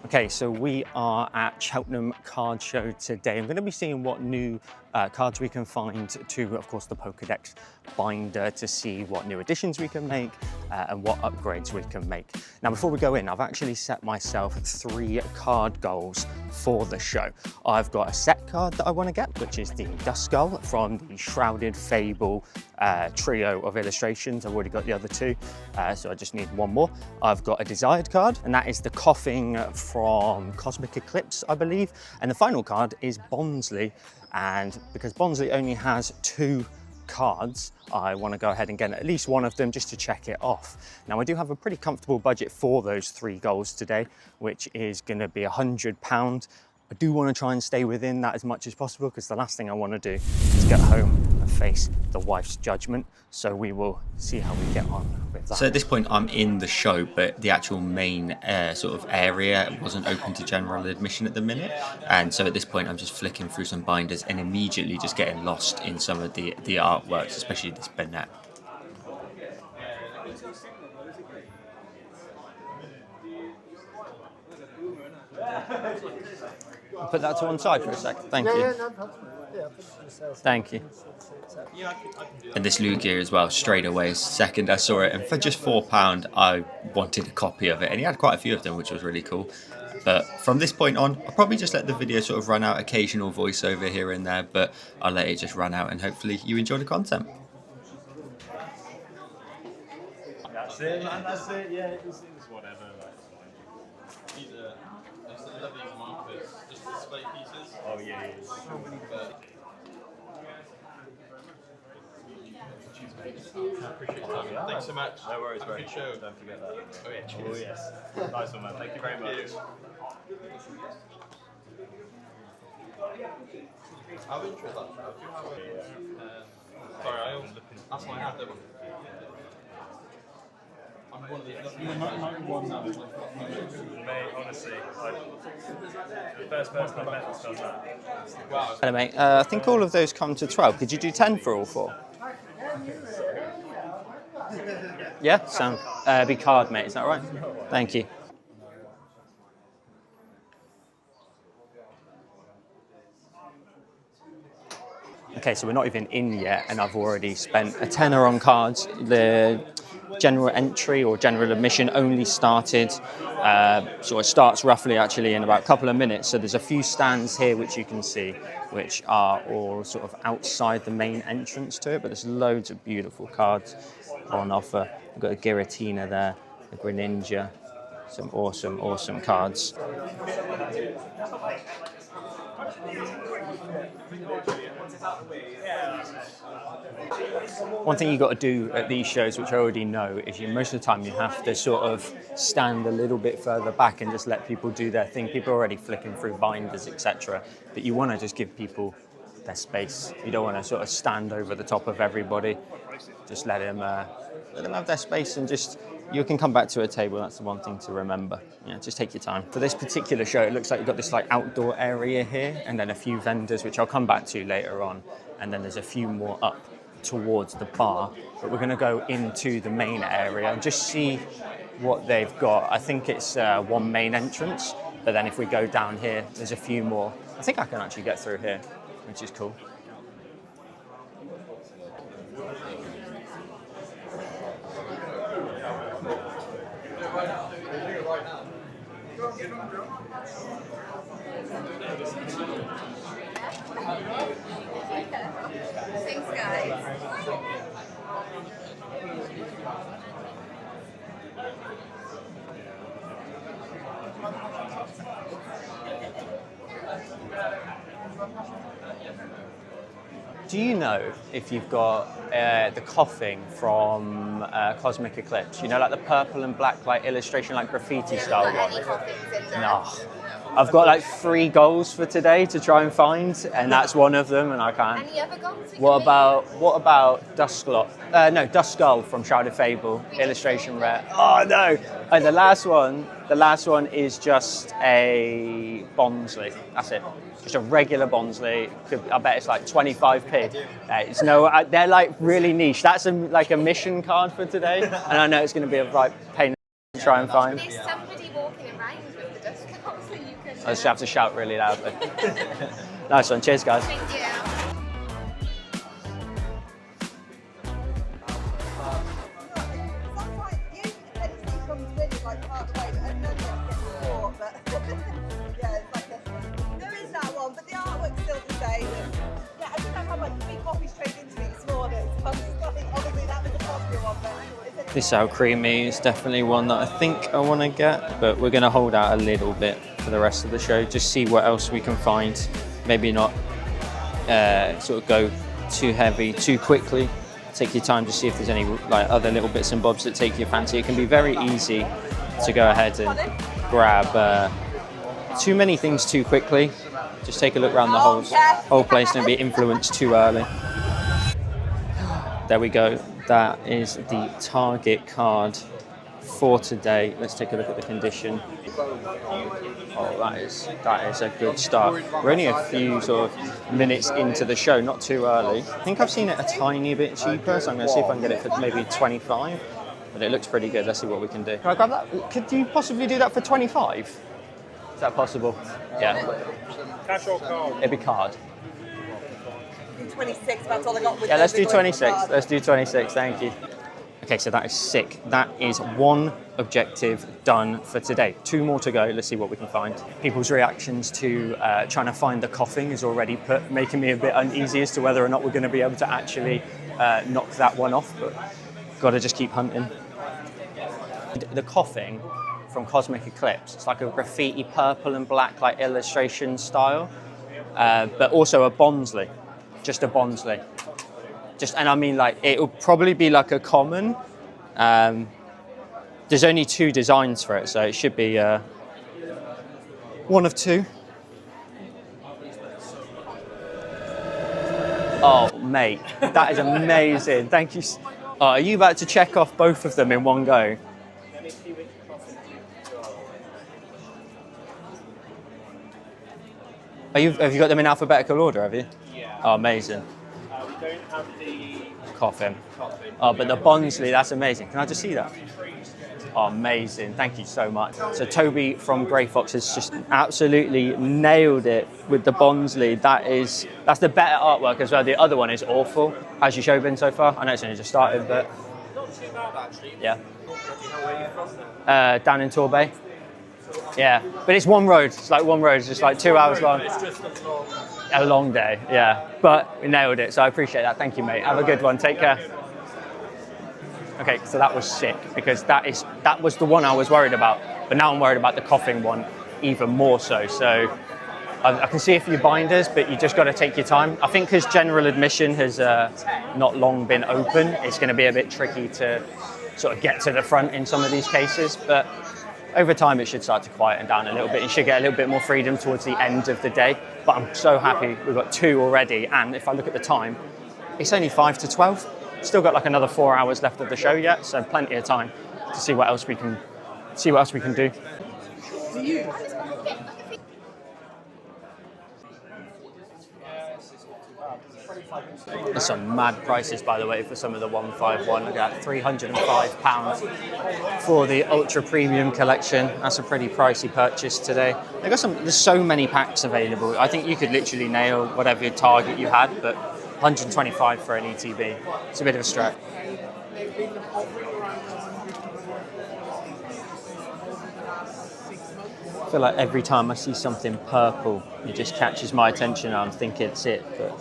Okay, so we are at Cheltenham Card Show today. I'm going to be seeing what new cards we can find to, of course, the Pokedex Binder to see what new additions we can make and what upgrades we can make. Now, before we go in, I've actually set myself 3 card goals for the show. I've got a set card that I want to get, which is the Duskull from the Shrouded Fable trio of illustrations. I've already got the other 2, so I just need 1 more. I've got a desired card, and that is the Coughing from Cosmic Eclipse, I believe. And the final card is Bonsly. And because Bonsly only has 2 cards, I want to go ahead and get at least one of them just to check it off. Now, I do have a pretty comfortable budget for those 3 goals today, which is going to be £100. I do want to try and stay within that as much as possible, because the last thing I want to do is get home and face the wife's judgment. So we will see how we get on with that. So at this point I'm in the show, but the actual main sort of area wasn't open to general admission at the minute. And so at this point I'm just flicking through some binders and immediately just getting lost in some of the artworks, especially this Bennett. I'll put that to one side for a second. Thank you. Thank you. And this Lugia as well, straight away, second I saw it, and for just £4 I wanted a copy of it, and he had quite a few of them, which was really cool. But from this point on, I'll probably just let the video sort of run out, occasional voiceover here and there, but I'll let it just run out, and hopefully you enjoy the content. That's it, man, that's it, yeah, it was whatever, I love these markers, just display pieces. Oh yeah, so many. I appreciate your time. Thanks so much. No worries, bro. Good show. Don't forget that. Oh yeah, cheers. Oh yes. Nice one, man. Thank you very much. I've interested. Sorry, I always that's why I have them. I'm one of these. Mate, honestly, the first person I've met that's done that. Wow. Hello, mate. I think all of those come to 12. Could you do 10 for all 4? Yeah, sound. Be card, mate. Is that right? Thank you. Okay, so we're not even in yet, and I've already spent a tenner on cards. The general entry or general admission only started, so it starts roughly actually in about a couple of minutes. So there's a few stands here which you can see, which are all sort of outside the main entrance to it, but there's loads of beautiful cards on offer. We've got a Giratina there, a Greninja, some awesome cards. One thing you've got to do at these shows, which I already know, is most of the time you have to sort of stand a little bit further back and just let people do their thing. People are already flicking through binders, etc. But you want to just give people their space. You don't want to sort of stand over the top of everybody. Just let them have their space, and just you can come back to a table. That's the one thing to remember. Yeah, just take your time. For this particular show, it looks like you've got this like outdoor area here, and then a few vendors, which I'll come back to later on, and then there's a few more up towards the bar. But we're going to go into the main area and just see what they've got. I think it's one main entrance, but then if we go down here, there's a few more. I think I can actually get through here, which is cool. Thanks, guys. Do you know if you've got the Coughing from Cosmic Eclipse? You know, like the purple and black like illustration, like graffiti style one? No. I've got like 3 goals for today to try and find, and that's one of them, and I can't. Any other goals? What about Duskull from Shrouded Fable, illustration rare? Oh no! And the last one is just a Bonsly. That's it. Just a regular Bonsly. I bet it's like 25p. They're like really niche. That's like a mission card for today, and I know it's going to be a right pain to try and find. There's somebody walking around with the Duskull. I just have to shout really loudly. Nice one. Cheers, guys. Thank you. This sour creamy is definitely one that I think I want to get, but we're going to hold out a little bit for the rest of the show, just see what else we can find. Maybe not sort of go too heavy too quickly. Take your time to see if there's any like other little bits and bobs that take your fancy. It can be very easy to go ahead and grab too many things too quickly. Just take a look around the whole place, don't be influenced too early. There we go. That is the target card for today. Let's take a look at the condition. Oh, that is a good start. We're only a few sort of minutes into the show, not too early. I think I've seen it a tiny bit cheaper, so I'm going to see if I can get it for maybe 25. But it looks pretty good. Let's see what we can do. Can I grab that? Could you possibly do that for 25? Is that possible? Yeah. Cash or card? It'd be card. 26, that's all I got with. Yeah, let's do 26. Let's do 26, thank you. Okay, so that is sick. That is one objective done for today. 2 more to go. Let's see what we can find. People's reactions to trying to find the coughing is already making me a bit uneasy as to whether or not we're going to be able to actually knock that one off, but got to just keep hunting. The coughing from Cosmic Eclipse, it's like a graffiti purple and black like illustration style, but also a Bonsly. Just a Bonsly. And I mean, like, it'll probably be like a common. There's only 2 designs for it, so it should be one of 2. Oh, mate, that is amazing. Thank you. Oh, are you about to check off both of them in one go? Have you got them in alphabetical order, have you? Yeah. Oh, amazing. We don't have the Coffin. Oh, but the Bonsly, that's amazing. Can I just see that? Oh, amazing. Thank you so much. So Toby from Grey Fox has just absolutely nailed it with the Bonsly. That's the better artwork as well. The other one is awful. How's your show been so far? I know it's only just started, but... Not too bad, actually. Yeah. Do you know where you're from? Down in Torbay. Yeah, but it's one road. It's like one road. It's just like 2 hours long. It's just a long day, yeah. But we nailed it, so I appreciate that. Thank you, mate. Have a good one. Take care. Okay, so that was sick because that was the one I was worried about, but now I'm worried about the coughing one even more so. So I can see a few binders, but you just got to take your time. I think because general admission has not long been open, it's going to be a bit tricky to sort of get to the front in some of these cases, but over time it should start to quieten down a little bit. You should get a little bit more freedom towards the end of the day, but I'm so happy we've got 2 already, and if I look at the time, it's only 5 to 12. Still got like another 4 hours left of the show yet, so plenty of time to see what else we can do. There's some mad prices, by the way, for some of the 151. I got £305 for the ultra premium collection. That's a pretty pricey purchase today. There's so many packs available. I think you could literally nail whatever target you had, but 125 for an ETB. It's a bit of a stretch. I feel like every time I see something purple, it just catches my attention and I'm thinking it's it, but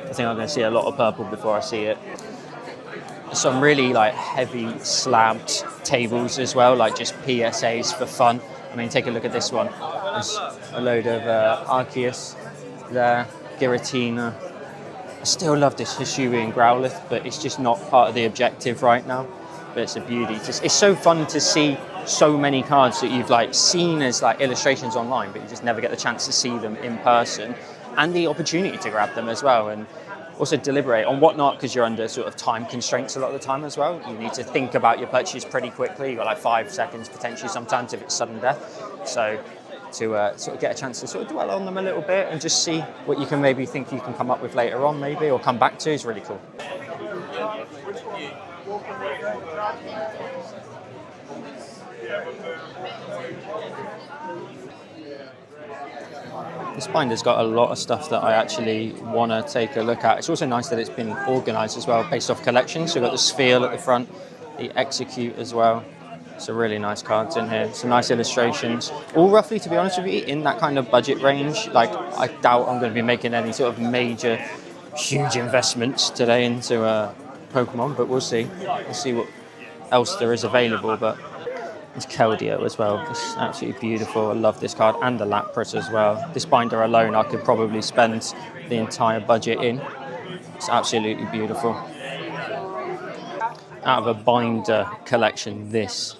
I think I'm going to see a lot of purple before I see it. Some really like heavy slabbed tables as well, like just PSAs for fun. I mean, take a look at this one. There's a load of Arceus there, Giratina. I still love this Hisuian Growlithe, but it's just not part of the objective right now. But it's a beauty. It's so fun to see so many cards that you've like seen as like illustrations online, but you just never get the chance to see them in person, and the opportunity to grab them as well, and also deliberate on whatnot, because you're under sort of time constraints a lot of the time as well. You need to think about your purchase pretty quickly. You've got like 5 seconds potentially sometimes if it's sudden death. So to sort of get a chance to sort of dwell on them a little bit and just see what you can maybe think you can come up with later on maybe, or come back to, is really cool. This binder's got a lot of stuff that I actually want to take a look at. It's also nice that it's been organised as well, based off collections. So we've got the sphere at the front, the execute as well. Some really nice cards in here, some nice illustrations. All roughly, to be honest with you, in that kind of budget range. Like, I doubt I'm going to be making any sort of major, huge investments today into Pokemon, but we'll see. We'll see what else there is available. But it's Keldeo as well. It's absolutely beautiful. I love this card, and the Lapras as well. This binder alone, I could probably spend the entire budget in. It's absolutely beautiful. Out of a binder collection, this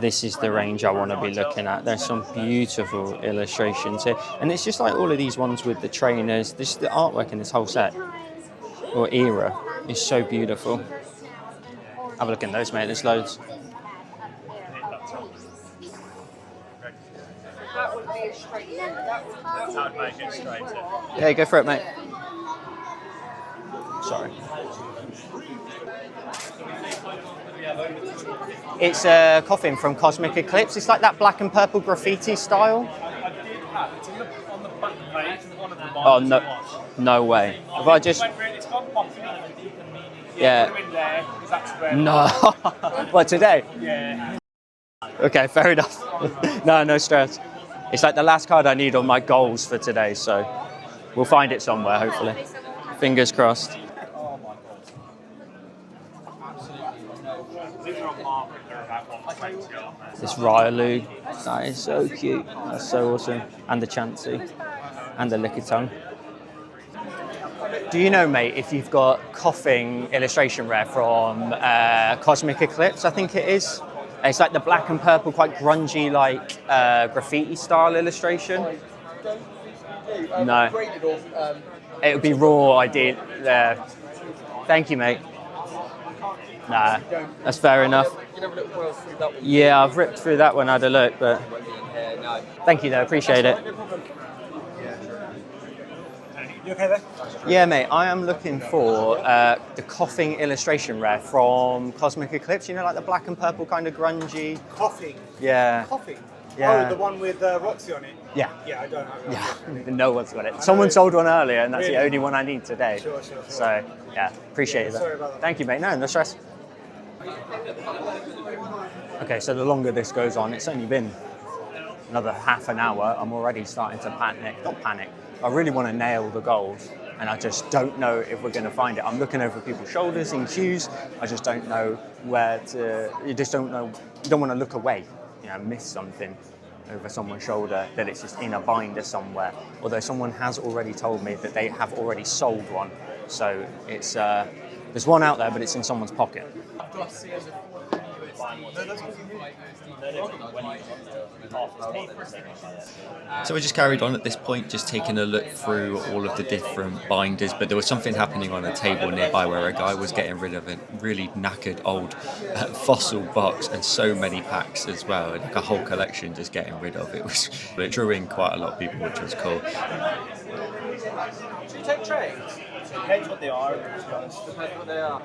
is the range I want to be looking at. There's some beautiful illustrations here, and it's just like all of these ones with the trainers. This, the artwork in this whole set or era is so beautiful. Have a look in those, mate. There's loads. That's how I'd make it straight in. Yeah, go for it, mate. Sorry. It's a coffin from Cosmic Eclipse. It's like that black and purple graffiti style. I did have it's on the back page of one of the Oh, binders no, it was. no way. Have I just... It's gone popular. Yeah. Put it in there, because that's where... No. What, today? Yeah. Okay, fair enough. No stress. It's like the last card I need on my goals for today, so we'll find it somewhere, hopefully. Fingers crossed. Oh my god. Absolutely. This Ryalu, that is so cute. That's so awesome. And the Chansey. And the Lickitung. Do you know, mate, if you've got Coughing illustration rare from Cosmic Eclipse, I think it is? It's like the black and purple, quite grungy, like graffiti style illustration. No. It would be raw, I did. Thank you, mate. Nah, that's fair enough. Yeah, I've ripped through that one, had a look, but thank you, though, appreciate it. You okay there? Yeah, mate, I am looking for the Coughing illustration rare from Cosmic Eclipse. You know, like the black and purple kind of grungy. Coughing. Yeah. Coughing. Yeah. Oh, the one with Roxy on it. Yeah. Yeah, I don't know. Yeah, no one's got it. Someone sold one earlier, and that's the Really? only one I need today. Sure. So, yeah, appreciate it. sorry about that. Thank you, mate. No stress. Okay, so the longer this goes on, it's only been another half an hour. I'm already starting to panic. Not panic. I really want to nail the goals, and I just don't know if we're going to find it. I'm looking over people's shoulders in queues. I just don't know where to. You just don't know. You don't want to look away. You know, miss something over someone's shoulder that it's just in a binder somewhere. Although someone has already told me that they have already sold one, so it's there's one out there, but it's in someone's pocket. So we just carried on at this point, just taking a look through all of the different binders, but there was something happening on a table nearby where a guy was getting rid of a really knackered old fossil box and so many packs as well, like a whole collection just getting rid of. It drew in quite a lot of people, which was cool. Do you take trades? Depends what they are, to be honest. Depends what they are.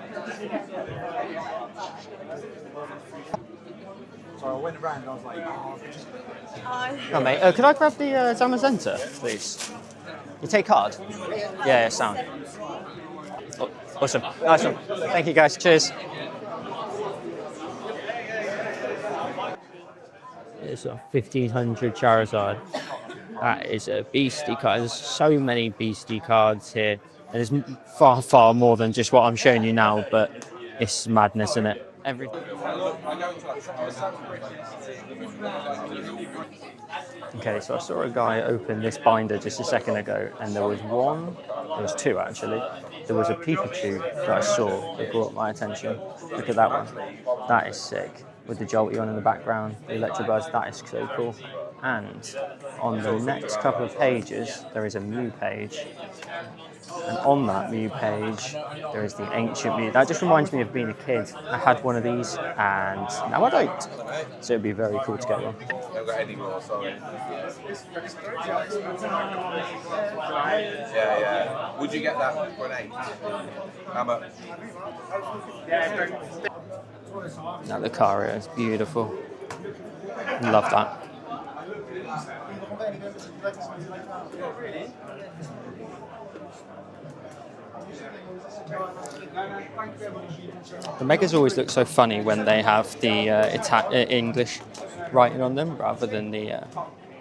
So I went around and I was like, Oh, mate, could I grab the Zamazenta, please? You take card? Yeah, sound. Oh, awesome. Nice one. Thank you, guys. Cheers. It's a 1500 Charizard. That is a beastie card. There's so many beastie cards here. And there's far, far more than just what I'm showing you now, but it's madness, isn't it? Okay, so I saw a guy open this binder just a second ago, and there was two actually. There was a Pikachu that I saw that brought my attention. Look at that one. That is sick. With the Jolteon in the background, the Electabuzz, that is so cool. And on the next couple of pages, there is a Mew page. And on that Mew page, there is the Ancient Mew. That just reminds me of being a kid. I had one of these, and now I don't. So it'd be very cool to get one. I've got any more, sorry. Yeah. Would you get that for an 8? How much? Now the Lucario is beautiful. Love that. The Megas always look so funny when they have the English writing on them rather than the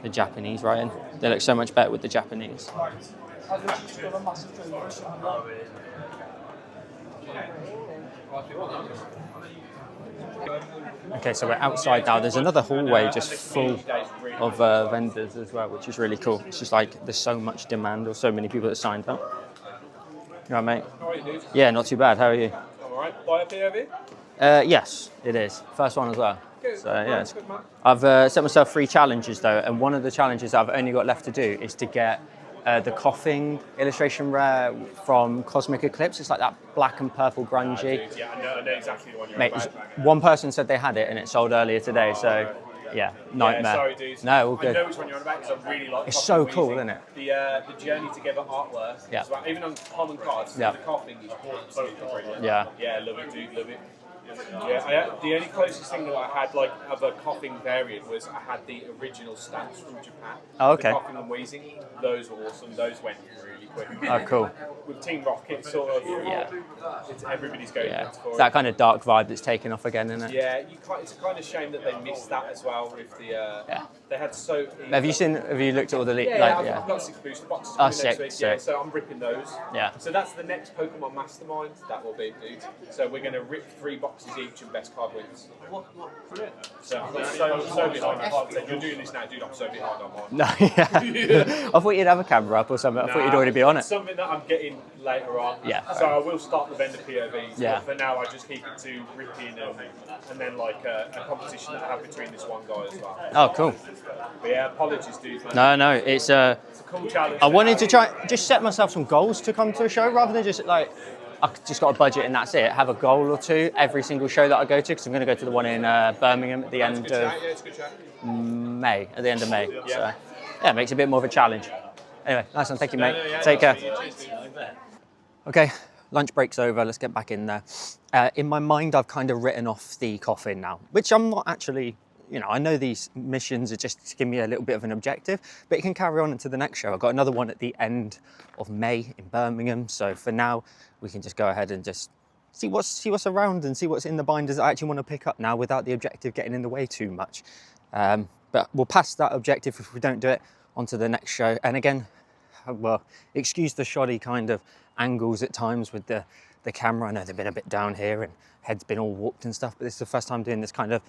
Japanese writing. They look so much better with the Japanese. Okay, so we're outside now. There's another hallway just full of vendors as well, which is really cool. It's just like there's so much demand or so many people that signed up. You all right, mate? How are you, dude? Yeah, not too bad. How are you? I'm alright. Buyer POV? Yes, it is. First one as well. Good. So yeah, it's Good, man. I've set myself 3 challenges though, and one of the challenges that I've only got left to do is to get the coughing illustration rare from Cosmic Eclipse. It's like that black and purple grungy. Yeah, I know exactly the one you're Mate, about. one person said they had it and it sold earlier today, so yeah, nightmare. Yeah, sorry, dude. No, all I good. know which one you're on about because I really like. It's Coughing so cool, Wheezing. isn't it? The Journey Together artwork. Yeah. As well. Even on common cards. Yeah. The coughing is absolutely brilliant. Yeah. Yeah, love it, dude. Love it. Yeah, the only closest thing that I had like of a coughing variant was I had the original stamps from Japan. Oh, okay. The coughing and wheezing. Those were awesome. Those went really quick. Oh, cool. With Team Rocket, sort of. Yeah. It's everybody's going Yeah. for It's it. that kind of dark vibe that's taken off again, isn't it? Yeah, it's a kind of shame that they missed that as well with the. Yeah. They had so. Have you looked at all the Yeah, I've got 6 booster boxes Oh, coming sick, next week. sick. Yeah, so I'm ripping those. Yeah. So that's the next Pokemon Mastermind. That will be, dude. So we're going to rip 3 boxes each and best card wins. So I'm so behind. I can't say you're doing this now, dude. I'm so behind on mine. No, yeah. I thought you'd have a camera up or something. I thought you'd already be on it. Something that I'm getting later on. Yeah. So I will start the vendor POVs. Yeah. But for now, I just keep it to ripping and then like a competition that I have between this one guy as well. Oh, cool. But yeah, apologies, dude. Man. No, it's It's a cool challenge. I wanted to try just set myself some goals to come to a show rather than just like I just got a budget and that's it. Have a goal or two every single show that I go to because I'm going to go to the one in Birmingham at the end of Yeah, it's a good chat. May. At the end of May. Yeah. So yeah, it makes it a bit more of a challenge. Anyway, nice one. Thank you, mate. Yeah, Take care. cheers, dude. Okay, lunch break's over. Let's get back in there. In my mind, I've kind of written off the coffin now, which I'm not actually. You know, I know these missions are just to give me a little bit of an objective, but it can carry on into the next show. I've got another one at the end of May in Birmingham. So for now, we can just go ahead and just see what's around and see what's in the binders that I actually want to pick up now without the objective getting in the way too much. But we'll pass that objective if we don't do it onto the next show. And again, well, excuse the shoddy kind of angles at times with the camera. I know they've been a bit down here and head's been all warped and stuff, but this is the first time doing this kind of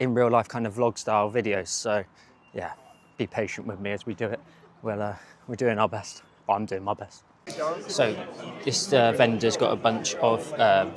in real life kind of vlog style videos. So yeah, be patient with me as we do it. Well, we're doing our best. Well, I'm doing my best. So this vendor's got a bunch of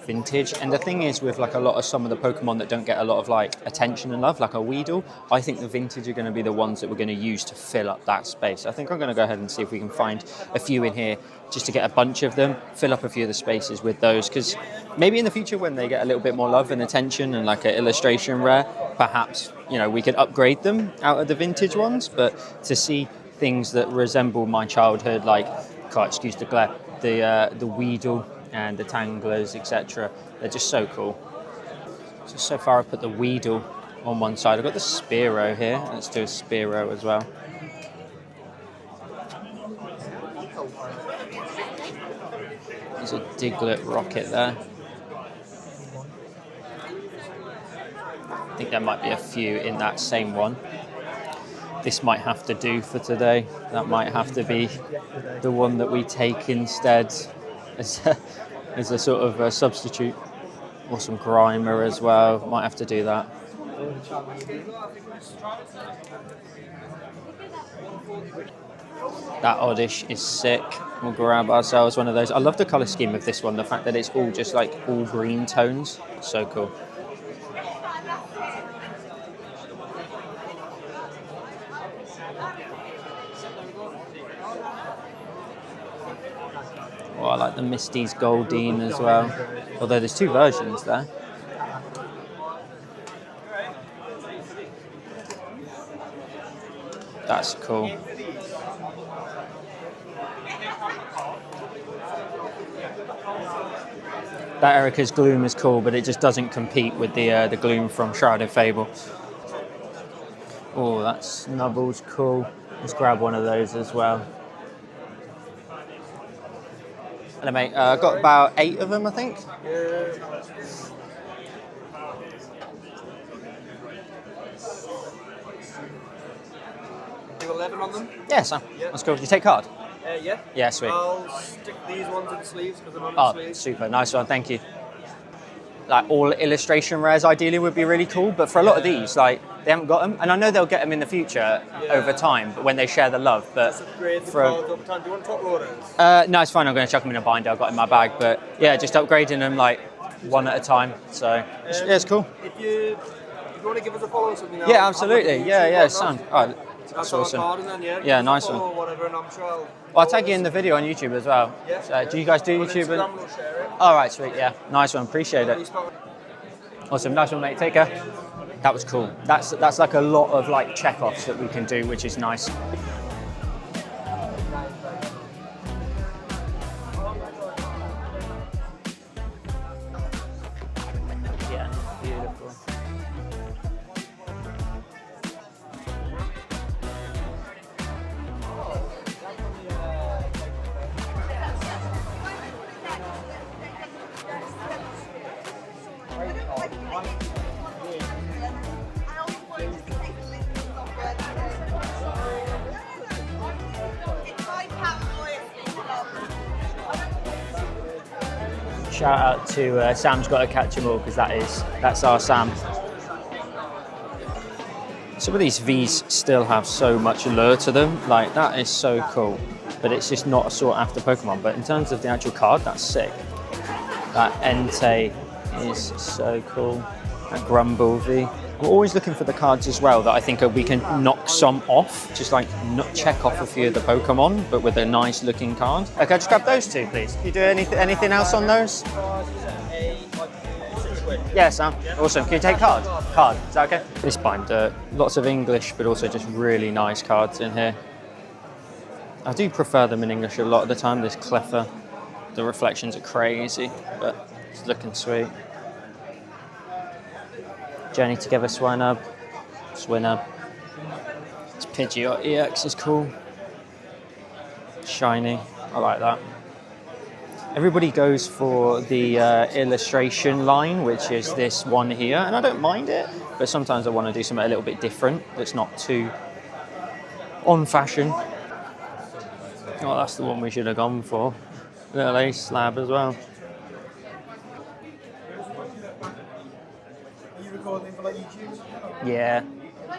vintage, and the thing is with like a lot of some of the Pokemon that don't get a lot of like attention and love, like a Weedle, I think the vintage are going to be the ones that we're going to use to fill up that space. I think I'm going to go ahead and see if we can find a few in here just to get a bunch of them, fill up a few of the spaces with those, because maybe in the future when they get a little bit more love and attention and like an illustration rare, perhaps, you know, we could upgrade them out of the vintage ones. But to see things that resemble my childhood, like, can't excuse the glare, the Weedle and the Tanglers, etc. They're just so cool. So far I've put the Weedle on one side. I've got the Spearow here. Let's do a Spearow as well. There's a Diglett Rocket there. I think there might be a few in that same one. This might have to do for today. That might have to be the one that we take instead as a sort of a substitute. Or some Grimer as well. Might have to do that. That Oddish is sick. We'll grab ourselves one of those. I love the colour scheme of this one. The fact that it's all just like all green tones. So cool. Oh, I like the Misty's Goldeen as well. Although there's 2 versions there. That's cool. That Erica's Gloom is cool, but it just doesn't compete with the Gloom from Shrouded Fable. Oh, that Snubble's cool. Let's grab one of those as well. Hello, mate. I've got about 8 of them, I think. Do 11 on them? Yeah, Sam. Yeah. Let's go. Do you take card? Yeah. Yeah, sweet. I'll stick these ones in the sleeves because they're on Oh, the sleeves. super. Nice one. Thank you. Like, all illustration rares ideally would be really cool, but for a lot of these, like, they haven't got them. And I know they'll get them in the future over time, but when they share the love. But Just upgrade the for cards over time. Do you want top loaders? no, it's fine. I'm going to chuck them in a binder I've got in my bag. But yeah, just upgrading them like one at a time. So it's cool. If you want to give us a follow or something, Yeah, absolutely. Yeah, Sam. Oh, That's that's our awesome. card, and then Yeah, give us a nice follow one. Or whatever, and I'm sure I'll tag you in the video on YouTube as well. Yeah. So, do you guys do On YouTube? Instagram, we'll share it. All right, sweet. Yeah, nice one. Appreciate it. Awesome, nice one, mate. Take care. That was cool. That's like a lot of like check-offs that we can do, which is nice. Yeah, beautiful. Shout out to Sam's Got to Catch 'Em All, because that's our Sam. Some of these Vs still have so much allure to them, like that is so cool, but it's just not a sought after Pokemon. But in terms of the actual card, that's sick. That Entei is so cool. That Grumble V. I'm always looking for the cards as well that I think we can knock some off, just like check off a few of the Pokemon, but with a nice looking card. Okay, just grab those two, please. Can you do anything else on those? Yeah, Sam. Awesome. Can you take card? Card. Is that okay? This binder, lots of English, but also just really nice cards in here. I do prefer them in English a lot of the time. This Cleffa, the reflections are crazy, but it's looking sweet. Journey Together Swinub. This Pidgeot EX is cool. Shiny. I like that. Everybody goes for the illustration line, which is this one here, and I don't mind it, but sometimes I want to do something a little bit different that's not too on fashion. Oh, that's the one we should have gone for. Little ace slab as well. Are you recording for like YouTube? Yeah,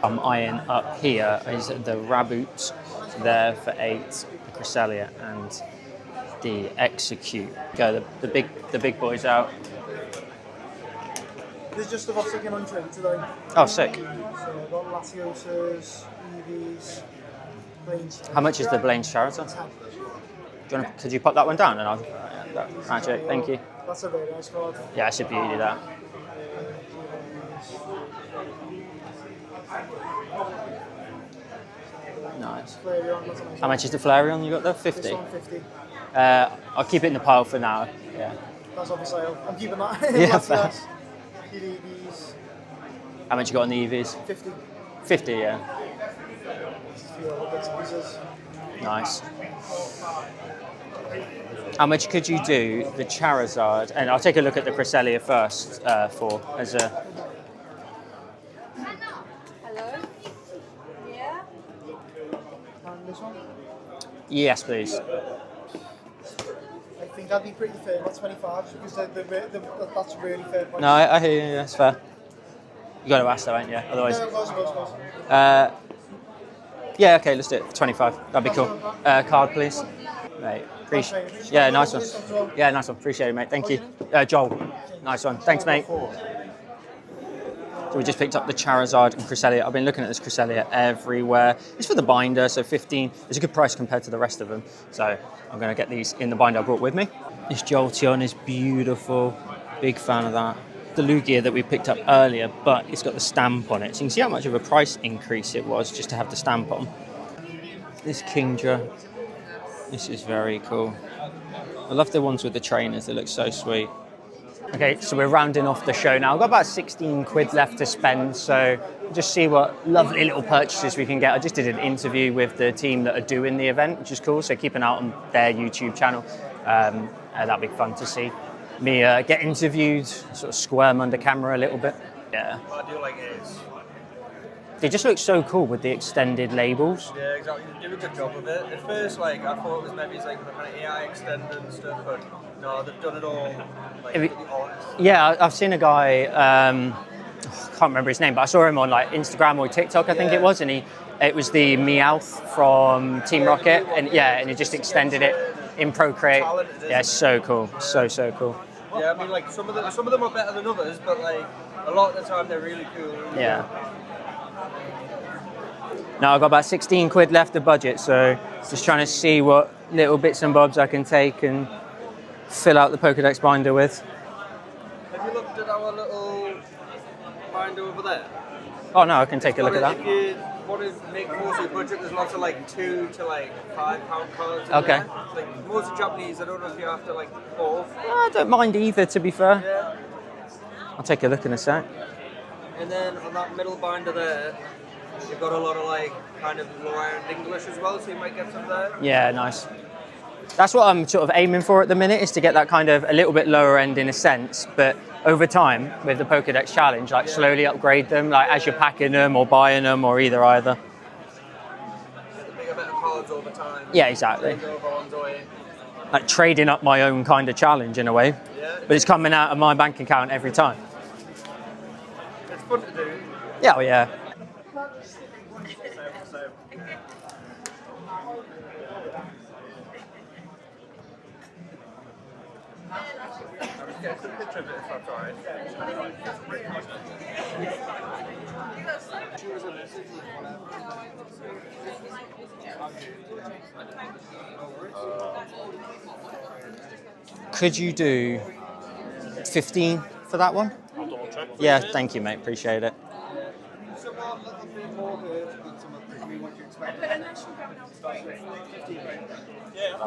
I'm eyeing up here is the Raboot there for 8, the Cresselia, and the Execute. Go, the big boys out. There's just stuff I've taken on trade today. Oh, sick. So I've got Latiosas, EVs, Blaines. How much is the Blaine's Charizard? Could you pop that one down and I'll magic, thank you. That's a very nice card. Yeah, it's a beauty that. Nice. Flareon, that's a nice How much is the Flareon you got there? 50? This one 50. I'll keep it in the pile for now. Yeah. That's off the sale. I'm keeping that. Yeah, fair. Latios, EVs, How much you got on the EVs? 50. 50, yeah. Just a few other bits and pieces. Nice. How much could you do the Charizard? And I'll take a look at the Cresselia first for as a. Hello? Yeah? And this one? Yes, please. I think that'd be pretty fair. That's 25 because that's really fair price. No, I hear you. That's fair. You got to ask though, ain't you? Otherwise. No, close. Yeah, okay, let's do it. 25. That'd be cool. Card, please. Mate, appreciate. Yeah, nice one. Yeah, nice one. Appreciate it, mate. Thank you. Joel. Nice one. Thanks, mate. So we just picked up the Charizard and Cresselia. I've been looking at this Cresselia everywhere. It's for the binder, so 15. It's a good price compared to the rest of them. So I'm going to get these in the binder I brought with me. This Jolteon is beautiful. Big fan of that. The Lugia that we picked up earlier, but it's got the stamp on it. So you can see how much of a price increase it was just to have the stamp on. This Kingdra. This is very cool. I love the ones with the trainers. They look so sweet. Okay, so we're rounding off the show now. I've got about 16 quid left to spend, so just see what lovely little purchases we can get. I just did an interview with the team that are doing the event, which is cool, so keep an eye on their YouTube channel. That'll be fun to see. Me get interviewed, sort of squirm under camera a little bit. Yeah. What I do like is, They just look so cool with the extended labels. yeah, exactly. You do a good job of it. At first, like I thought it was maybe like the kind of AI extended and stuff, but no, they've done it all like Have you- really honest. Yeah, I've seen a guy, I can't remember his name, but I saw him on like Instagram or TikTok, I think it was, and it was the Meowth from Team Rocket, and yeah, and he just extended it in Procreate. Yeah, so cool, so cool. Yeah, I mean, like some of them are better than others, but like a lot of the time they're really cool. Yeah. Now I've got about 16 quid left of budget, so just trying to see what little bits and bobs I can take and fill out the Pokedex binder with. Have you looked at our little binder over there? Oh no, I can take a look at that. If you want to make most of your budget, there's lots of like £2 to like £5 cards. In Okay. there. Like most of Japanese, I don't know if you have to like both. I don't mind either, to be fair. Yeah. I'll take a look in a sec. And then on that middle binder there, you've got a lot of like kind of lower end English as well, so you might get some there. Yeah, nice. That's what I'm sort of aiming for at the minute, is to get that kind of a little bit lower end in a sense, but over time with the Pokedex challenge, like slowly upgrade them, like as you're packing them or buying them or either. Get the bigger, better cards over time. Yeah, exactly. Change over ones away. Like trading up my own kind of challenge in a way, Yeah. but it's coming out of my bank account every time. It's fun to do. Yeah, oh yeah. Get a quick picture of it if that's alright. Could you do 15 for that one? I'll double check. Yeah, thank you, mate. Appreciate it.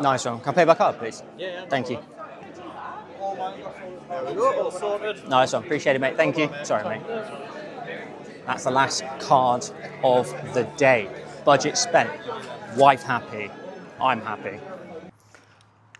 Nice one. Can I pay by card, please? Yeah. Thank you. There we go. All sorted. Nice one. Appreciate it, mate. Thank you. Sorry, mate. That's the last card of the day. Budget spent. Wife happy. I'm happy.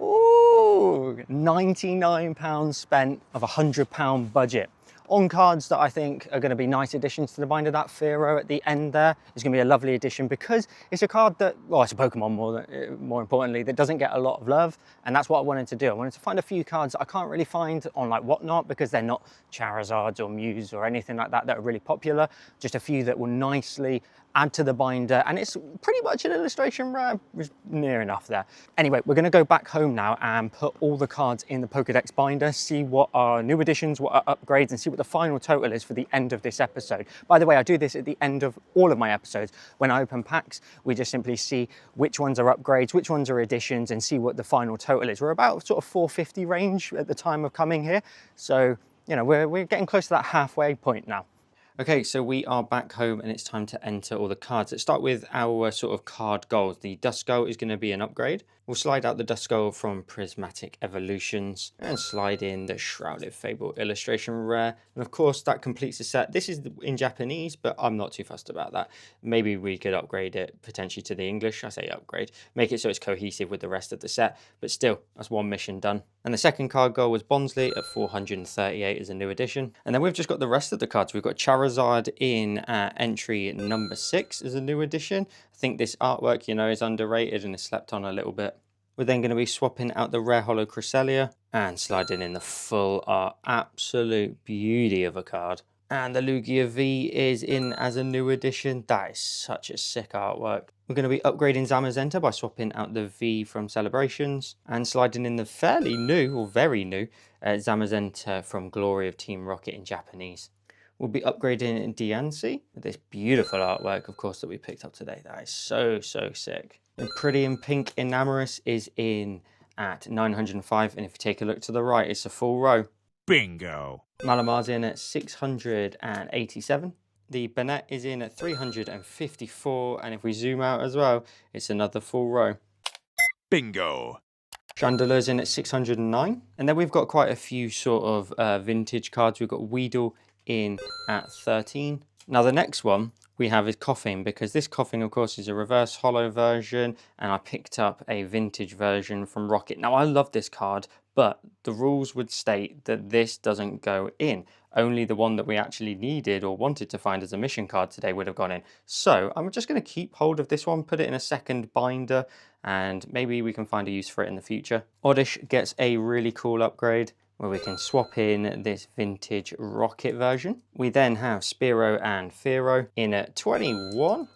Ooh, £99 spent of a £100 budget on cards that I think are going to be nice additions to the binder. That Fearow at the end there is going to be a lovely addition because it's a card that, well, it's a Pokemon more importantly, that doesn't get a lot of love, and that's what I wanted to do. I wanted to find a few cards that I can't really find on like Whatnot because they're not Charizards or Mews or anything like that that are really popular. Just a few that will nicely add to the binder, and it's pretty much an illustration rare, near enough there. Anyway, we're going to go back home now and put all the cards in the Pokedex binder, see what are new additions, what are upgrades, and see what the final total is for the end of this episode. By the way, I do this at the end of all of my episodes. When I open packs, we just simply see which ones are upgrades, which ones are additions, and see what the final total is. We're about sort of 450 range at the time of coming here, so you know we're getting close to that halfway point now. Okay, so we are back home and it's time to enter all the cards. Let's start with our sort of card goals. The Duskull is going to be an upgrade. We'll slide out the Duskull from Prismatic Evolutions and slide in the Shrouded Fable illustration rare. And of course, that completes the set. This is in Japanese, but I'm not too fussed about that. Maybe we could upgrade it potentially to the English. I say upgrade. Make it so it's cohesive with the rest of the set. But still, that's one mission done. And the second card goal was Bonsly at 438 as a new addition. And then we've just got the rest of the cards. We've got Charizard in entry number 6 as a new addition. I think this artwork, you know, is underrated and is slept on a little bit. We're then going to be swapping out the rare Holo Cresselia and sliding in the full art, absolute beauty of a card. And the Lugia V is in as a new addition. That is such a sick artwork. We're going to be upgrading Zamazenta by swapping out the V from Celebrations and sliding in the fairly new, or very new, Zamazenta from Glory of Team Rocket in Japanese. We'll be upgrading Diancie with this beautiful artwork, of course, that we picked up today. That is so sick. And Pretty in Pink Enamorus is in at 905, and if you take a look to the right, it's a full row. Bingo. Malamar's in at 687. The Banette is in at 354, and if we zoom out as well, it's another full row. Bingo. Chandeler's in at 609. And then we've got quite a few sort of vintage cards. We've got Weedle in at 13. Now the next one we have is Coughing, because this Coughing of course is a reverse holo version, and I picked up a vintage version from Rocket. Now I love this card, but the rules would state that this doesn't go in. Only the one that we actually needed or wanted to find as a mission card today would have gone in. So I'm just going to keep hold of this one, put it in a second binder, and maybe we can find a use for it in the future. Oddish gets a really cool upgrade where we can swap in this vintage Rocket version. We then have Spearow and Fearow in at 21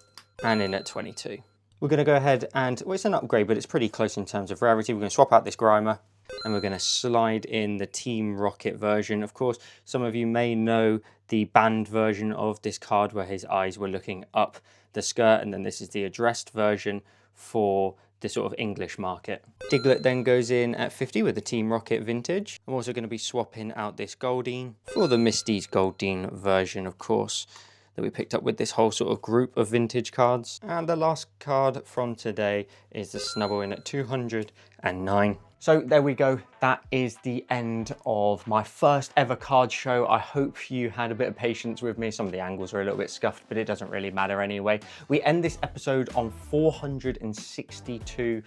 and in at 22. We're going to go ahead and, well, it's an upgrade, but it's pretty close in terms of rarity. We're going to swap out this Grimer, and we're going to slide in the Team Rocket version. Of course, some of you may know the banned version of this card where his eyes were looking up the skirt, and then this is the addressed version for the sort of English market. Diglett then goes in at 50 with the Team Rocket vintage. I'm also going to be swapping out this Goldeen for the Misty's Goldeen version, of course, that we picked up with this whole sort of group of vintage cards. And the last card from today is the Snubbull in at 209. So there we go. That is the end of my first ever card show. I hope you had a bit of patience with me. Some of the angles are a little bit scuffed, but it doesn't really matter anyway. We end this episode on 462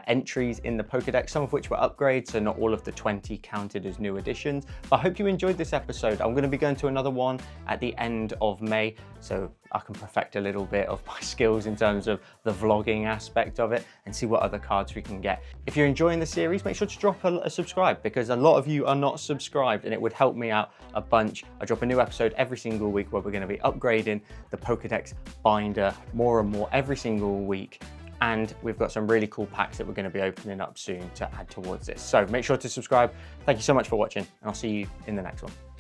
entries in the Pokedex, some of which were upgrades, so not all of the 20 counted as new additions. But I hope you enjoyed this episode. I'm going to be going to another one at the end of May, so I can perfect a little bit of my skills in terms of the vlogging aspect of it and see what other cards we can get. If you're enjoying the series, make sure to drop a subscribe, because a lot of you are not subscribed and it would help me out a bunch. I drop a new episode every single week where we're going to be upgrading the Pokedex binder more and more every single week. And we've got some really cool packs that we're going to be opening up soon to add towards this. So make sure to subscribe. Thank you so much for watching, and I'll see you in the next one.